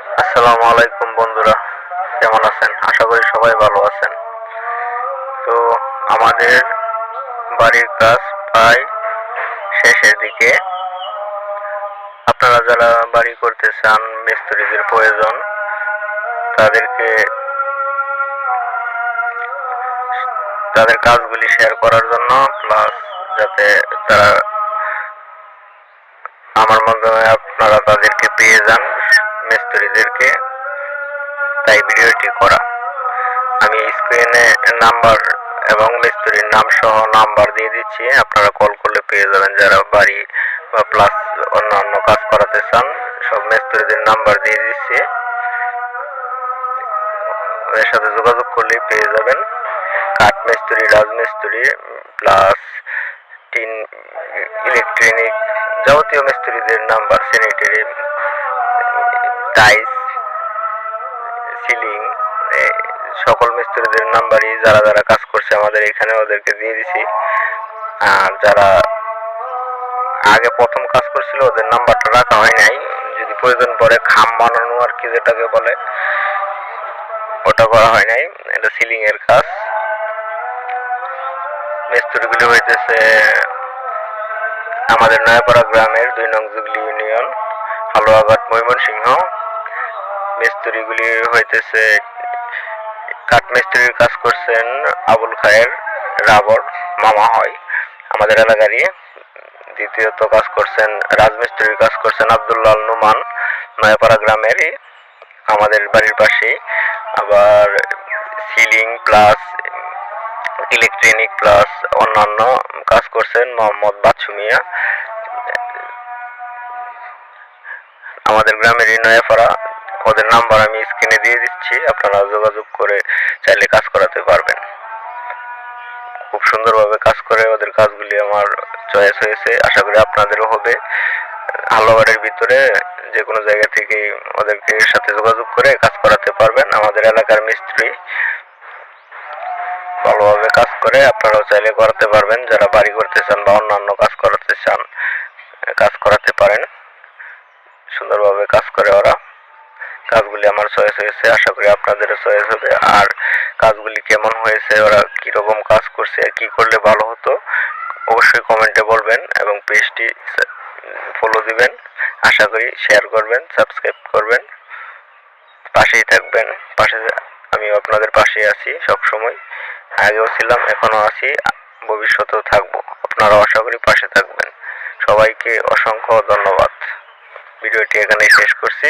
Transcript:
আসসালামু আলাইকুম বন্ধুরা, কেমন আছেন? আশা করি সবাই ভালো আছেন। তো আমাদের বাড়ির কাজ প্রায় শেষের দিকে। আপনারা যারা বাড়ি করতে চান, মিস্ত্রিদের প্রয়োজন, তাদেরকে তাদের কাজগুলি শেয়ার করার জন্য, প্লাস যাতে তারা আমার মাধ্যমে আপনারা তাদেরকে পেয়ে যান মিস্ত্রিদেরকে, তাই ভিডিওটি করা। আমি স্ক্রিনে নাম্বার এবং মিস্ত্রির নাম সহ নাম্বার দিয়ে দিচ্ছি, আপনারা কল করলে পেয়ে যাবেন। যারা বাড়ি বা প্লাস অন্যান্য কাজ করাতে চান, সব মিস্ত্রিদের নাম্বার দিয়ে দিচ্ছি, ওদের সাথে যোগাযোগ করলেই পেয়ে যাবেন। কাঠ মিস্ত্রি, রাজমিস্ত্রি, প্লাস টিন, ইলেকট্রনিক, যাবতীয় মিস্ত্রিদের নাম্বার, স্যানিটারি, টাইলস, সিলিং, সকল মিস্ত্রিদের নাম্বারই যারা যারা কাজ করছে আমাদের এখানে ওদেরকে দিয়ে দিছি। আর যারা আগে প্রথম কাজ করছিল ওদের নাম্বারটা রাখা হয় নাই, যদি প্রয়োজন পড়ে খাম বানানো আর কি যেটাকে বলে, ওটা করা হয় নাই। এটা সিলিং এর কাজ। মিস্ত্রিগুলি হইতেছে আমাদের নয়াপাড়া গ্রামের 2 নং জুগলি ইউনিয়ন, হালুয়াঘাট, ময়মনসিংহ। মিস্ত্রিগুলি হইতেছে কাঠ মিস্ত্রির কাজ করছেন আবুল খায়ের রাবর, মামা হয় আমাদের এলাকারই। দ্বিতীয়ত কাজ করছেন রাজমিস্ত্রির কাজ করছেন আব্দুল্লাহ নুমান, নয়াপাড়া গ্রামেরই, আমাদের বাড়ির পাশেই। আবার সিলিং প্লাস ইলেকট্রনিক প্লাস অন্যান্য কাজ করছেন মোহাম্মদ বাচ্চু মিয়া, আমাদের গ্রামেরই নয়াপাড়া। ওদের নাম্বার আমি স্ক্রিনে দিয়ে দিচ্ছি, আপনারা যোগাযোগ করে চাইলে কাজ করাতে পারবেন। খুব সুন্দরভাবে কাজ করে, ওদের কাজগুলি আমার চয়েস হয়েছে, আশা করি আপনাদেরও হবে। হালুয়াঘাটের ভিতরে যে কোনো জায়গা থেকে ওদেরকে সাথে যোগাযোগ করে কাজ করাতে পারবেন। আমাদের এলাকার মিস্ত্রি ভালোভাবে কাজ করে, আপনারাও চাইলে করাতে পারবেন। যারা বাড়ি করতে চান বা অন্যান্য কাজ করাতে চান, কাজ করাতে পারেন। সুন্দরভাবে কাজ করে ওরা। কাজগুলি আমার চয়েস হয়েছে, আশা করি আপনাদেরও চয়েস হবে। আর কাজগুলি কেমন হয়েছে, ওরা কিরকম কাজ করছে, কি করলে ভালো হতো, অবশ্যই কমেন্টে বলবেন এবং পেজটি ফলো দিবেন। আশা করি শেয়ার করবেন, সাবস্ক্রাইব করবেন, পাশেই থাকবেন। আমি আপনাদের পাশেই আছি সব সময়, আগেও ছিলাম, এখনো আছি, ভবিষ্যতেও থাকবো। আপনারা আশা করি পাশে থাকবেন। সবাইকে অসংখ্য ধন্যবাদ। ভিডিওটি এখানেই শেষ করছি।